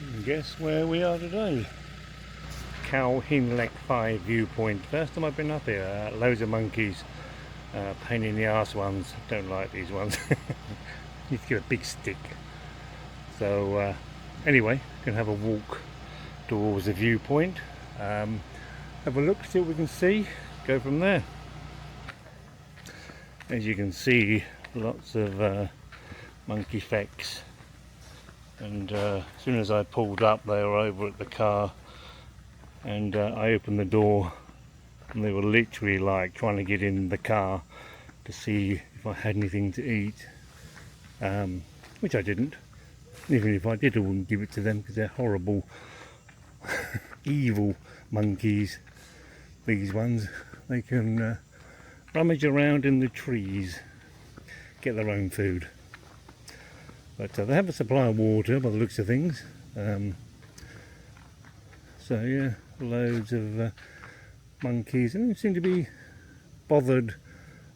Guess where we are today? Hin Lek Fai viewpoint. First time I've been up here. Loads of monkeys. Pain in the arse ones. Don't like these ones. Need to get a big stick. So anyway, gonna have a walk towards the viewpoint. Have a look, see what we can see. Go from there. As you can see, lots of monkey fecks. And as soon as I pulled up, they were over at the car, and I opened the door and they were literally like trying to get in the car to see if I had anything to eat, which I didn't. Even if I did, I wouldn't give it to them because they're horrible evil monkeys. These ones, they can rummage around in the trees, get their own food. But they have a supply of water by the looks of things. So yeah, loads of monkeys, and they seem to be bothered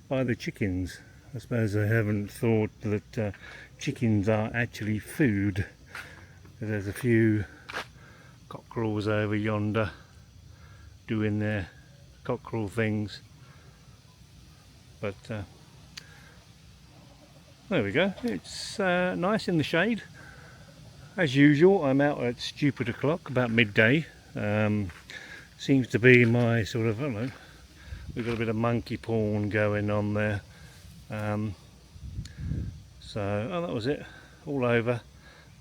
by the chickens. I suppose they haven't thought that chickens are actually food. There's a few cockerels over yonder doing their cockerel things. But there we go, it's nice in the shade. As usual, I'm out at stupid o'clock, about midday. Seems to be my sort of, I don't know, we've got a bit of monkey porn going on there. So, oh, that was it, all over.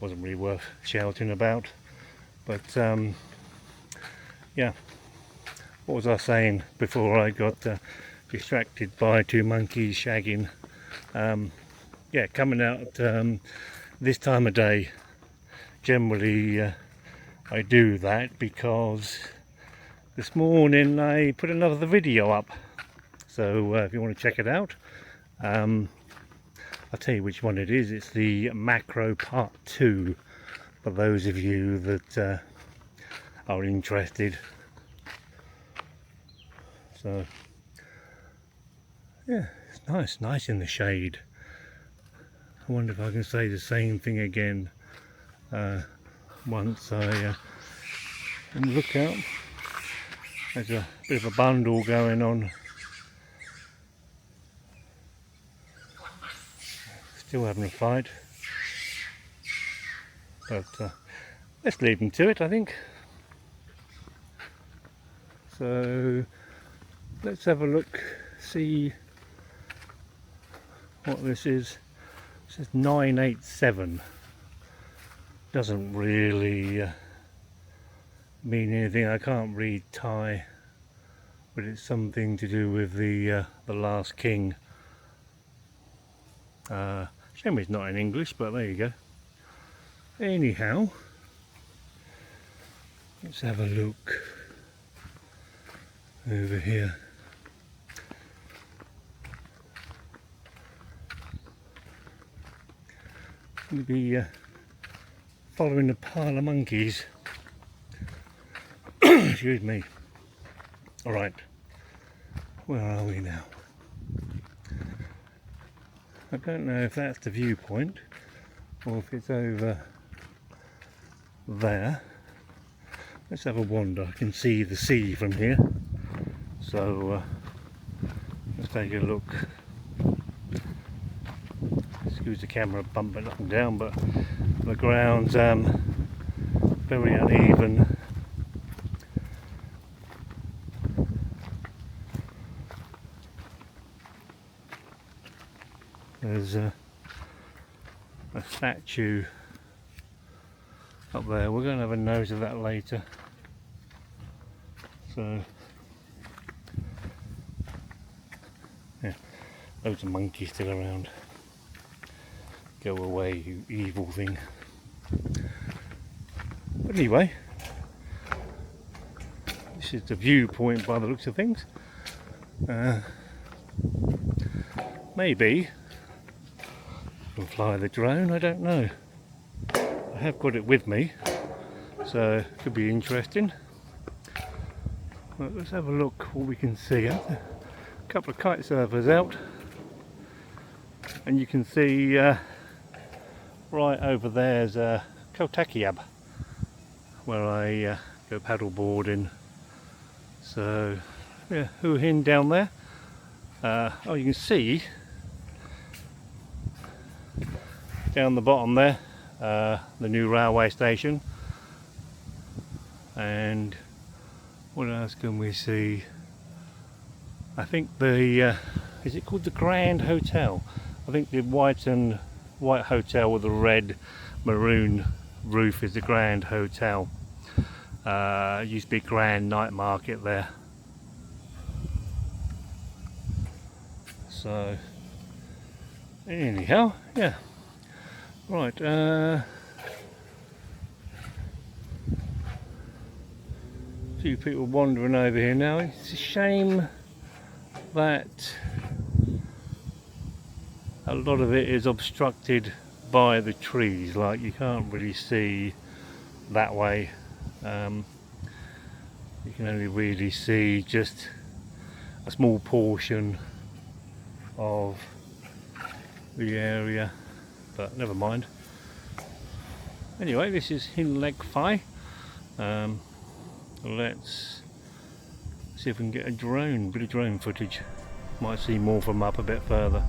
Wasn't really worth shouting about. But yeah, what was I saying before I got distracted by two monkeys shagging? Yeah, coming out this time of day, generally I do that because this morning I put another video up. So if you want to check it out, I'll tell you which one it is. It's the macro part 2 for those of you that are interested. So yeah, it's nice in the shade. I wonder if I can say the same thing again once I look out. There's a bit of a bundle going on. Still having a fight. But let's leave them to it, I think. So let's have a look, see what this is. It says 987. Doesn't really mean anything. I can't read Thai, but it's something to do with the last king. Shame it's not in English, but there you go. Anyhow, let's have a look over here. Going to be following a pile of monkeys. Excuse me. Alright, where are we now? I don't know if that's the viewpoint or if it's over there. Let's have a wander. I can see the sea from here, so let's take a look. Excuse the camera bumping up and down, but the ground's very uneven. There's a statue up there. We're going to have a nose of that later. So yeah, loads of monkeys still around. Go away, you evil thing. But anyway, this is the viewpoint by the looks of things. Maybe I can fly the drone, I don't know. I have got it with me, so it could be interesting. But let's have a look what we can see. A couple of kite surfers out, and you can see right over there's a Kotakiab. where I go paddle boarding. So yeah, Hua Hin down there. Oh, you can see down the bottom there the new railway station. And what else can we see? I think the is it called the Grand Hotel? I think the white hotel with the red maroon roof is the Grand Hotel. Used to be Grand Night Market there. So anyhow, yeah, right. Few people wandering over here now. It's a shame that a lot of it is obstructed by the trees, like you can't really see that way. You can only really see just a small portion of the area, but never mind. Anyway, this is Hin Lek Fai. Let's see if we can get a bit of drone footage. Might see more from up a bit further.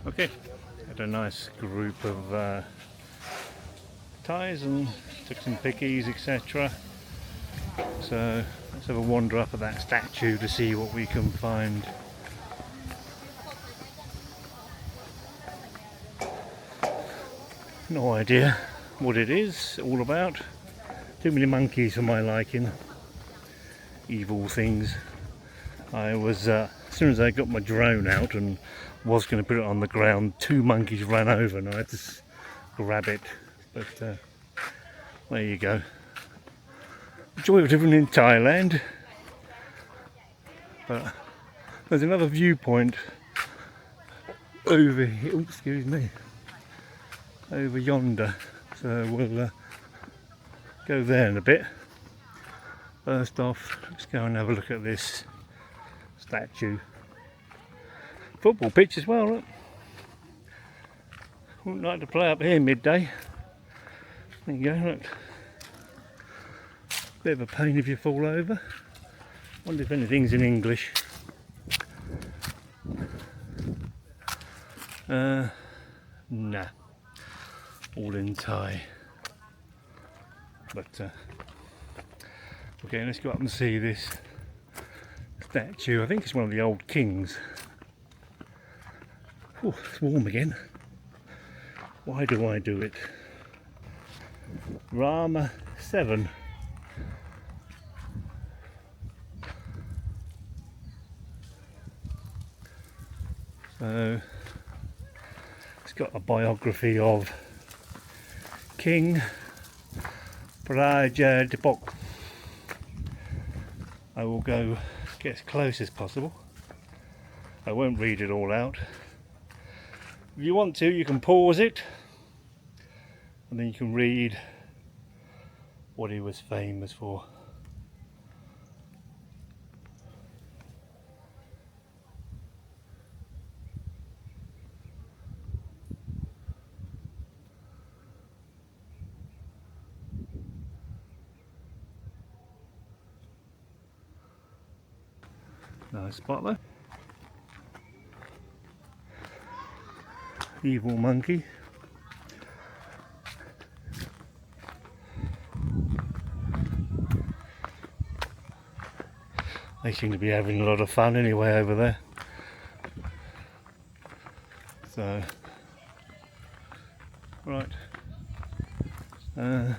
Okay, had a nice group of Thais and took some pickies, etc. So let's have a wander up at that statue to see what we can find. No idea what it is all about. Too many monkeys for my liking. Evil things. I was, as soon as I got my drone out and was going to put it on the ground, 2 monkeys ran over and I had to grab it. But there you go. The joy of living in Thailand. But there's another viewpoint over here. Oops, excuse me. Over yonder. So we'll go there in a bit. First off, let's go and have a look at this statue. Football pitch as well, look. Wouldn't like to play up here midday. There you go, look. Bit of a pain if you fall over. Wonder if anything's in English. Nah, all in Thai. But okay, let's go up and see this statue. I think it's one of the old kings. Oh, it's warm again. Why do I do it? Rama 7. So it's got a biography of King Praja Depok. I will go get as close as possible. I won't read it all out. If you want to, you can pause it and then you can read what he was famous for. Nice spot though. Evil monkey. They seem to be having a lot of fun anyway over there. So, right. I'm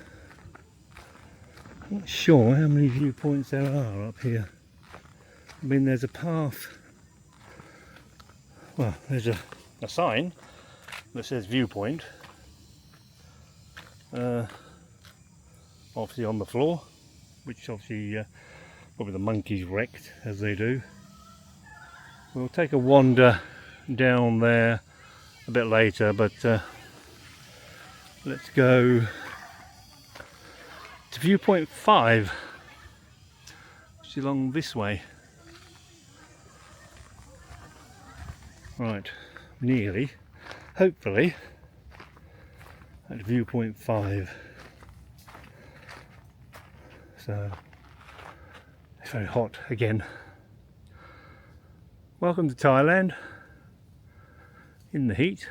not sure how many viewpoints there are up here. I mean, there's a path. Well, there's a sign that says viewpoint. Obviously on the floor, which obviously probably the monkeys wrecked as they do. We'll take a wander down there a bit later, but let's go to viewpoint 5, which is along this way. Right, nearly, hopefully, at viewpoint 5. So, it's very hot again. Welcome to Thailand, in the heat.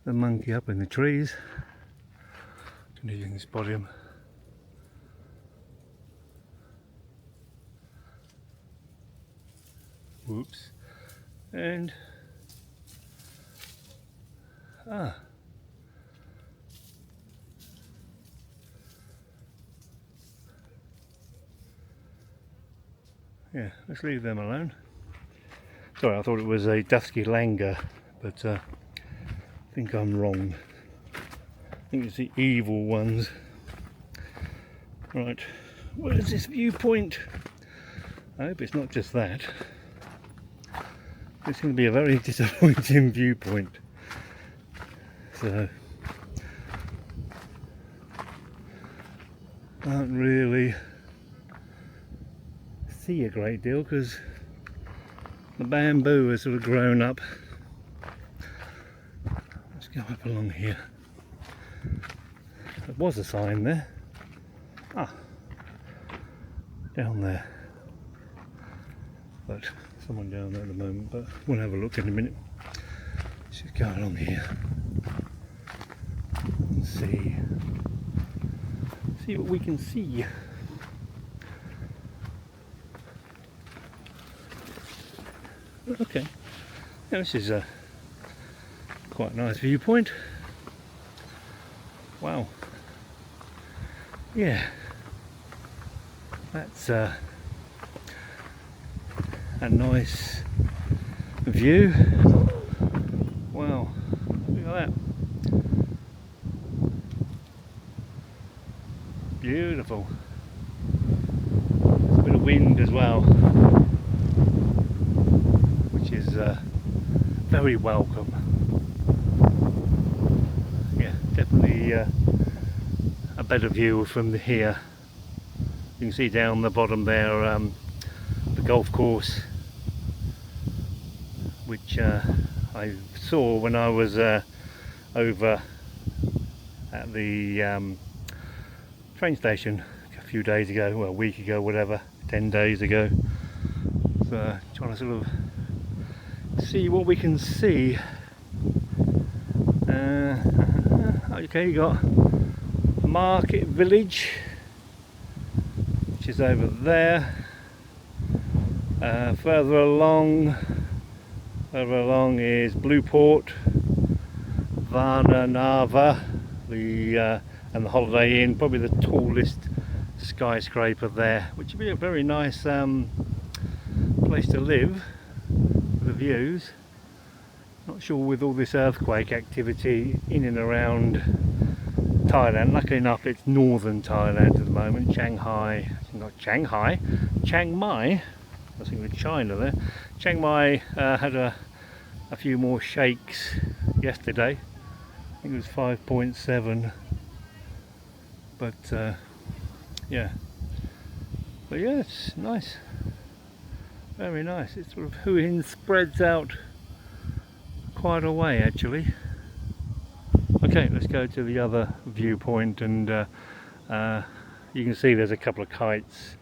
The monkey up in the trees. Don't know if you can spot him. Whoops. And yeah, let's leave them alone. Sorry, I thought it was a dusky langur, but I think I'm wrong. I think it's the evil ones. Right, where's this viewpoint? I hope it's not just that. It's going to be a very disappointing viewpoint. So, can't really see a great deal because the bamboo has sort of grown up. Let's go up along here. There was a sign there. Down there. But someone down there at the moment, but we'll have a look in a minute. Let's just go along here and see what we can see. Okay, now this is a quite a nice viewpoint. Wow. Yeah, that's a nice view. Wow, look at that. Beautiful. A bit of wind as well, which is very welcome. Yeah, definitely a better view from here. You can see down the bottom there the golf course, which I saw when I was over at the train station a few days ago, well, a week ago, whatever, 10 days ago. trying to sort of see what we can see. Okay, you got Market Village, which is over there. Further along is Blueport, Varna Nava, and the Holiday Inn, probably the tallest skyscraper there, which would be a very nice place to live with the views. Not sure with all this earthquake activity in and around Thailand. Luckily enough, it's northern Thailand at the moment. Chiang Mai. I was thinking with China there. Chiang Mai had a few more shakes yesterday. I think it was 5.7. But yeah. But yeah, it's nice. Very nice. It's sort of Hua Hin spreads out quite a way actually. Okay, let's go to the other viewpoint, and you can see there's a couple of kites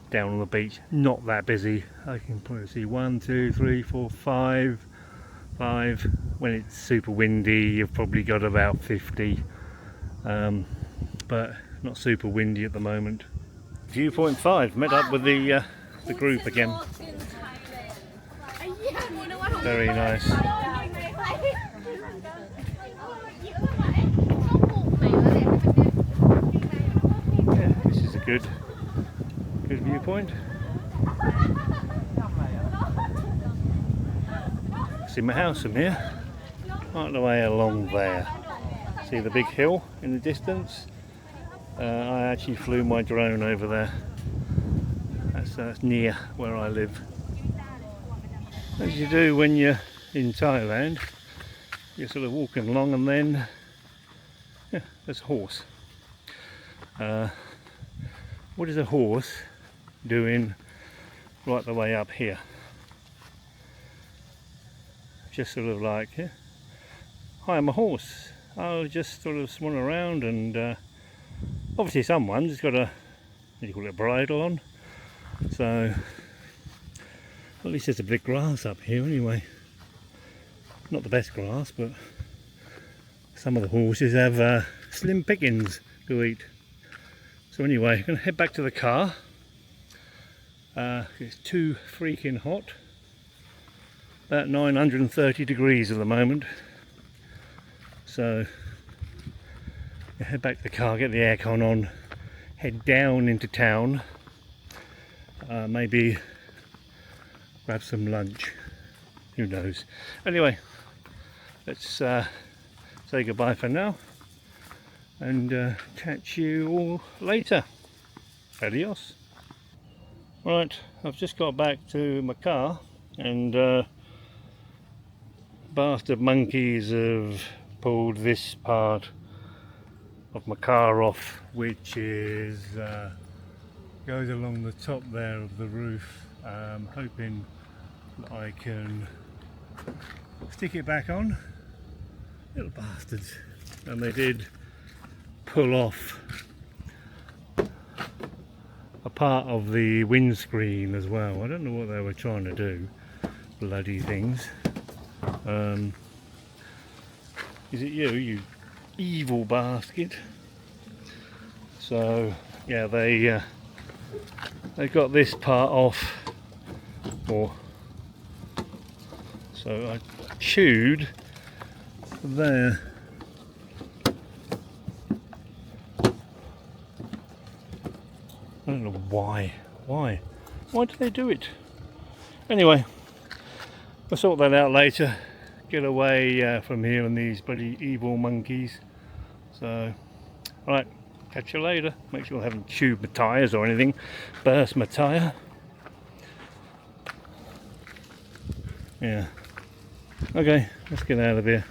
down on the beach. Not that busy. I can probably see 1, 2, 3, 4, 5. When it's super windy, you've probably got about 50, but not super windy at the moment. Viewpoint 5. Met up with the group again. Very nice. Yeah, this is a good viewpoint. See my house from here, right the way along there. See the big hill in the distance? I actually flew my drone over there. That's near where I live. As you do when you're in Thailand, you're sort of walking along, and then yeah, there's a horse. What is a horse doing right the way up here? Just sort of like, yeah, hi, I'm a horse. I'll just sort of swan around, and obviously someone's got a, what do you call it, a bridle on. So at least there's a bit of grass up here anyway. Not the best grass, but some of the horses have slim pickings to eat. So anyway, I'm going to head back to the car. It's too freaking hot. About 930 degrees at the moment. So head back to the car, get the aircon on, head down into town. Maybe grab some lunch. Who knows? Anyway, let's say goodbye for now, and catch you all later. Adios. Right, I've just got back to my car, and bastard monkeys have pulled this part of my car off, which is goes along the top there of the roof. Hoping that I can stick it back on. Little bastards. And they did pull off a part of the windscreen as well. I don't know what they were trying to do. Bloody things. Is it you evil basket? So yeah, they got this part off, or so I chewed there. I don't know why did they do it? Anyway, I'll sort that out later. Get away from here and these bloody evil monkeys. So, alright, catch you later. Make sure I haven't chewed my tyres or anything. Burst my tyre. Yeah. Okay, let's get out of here.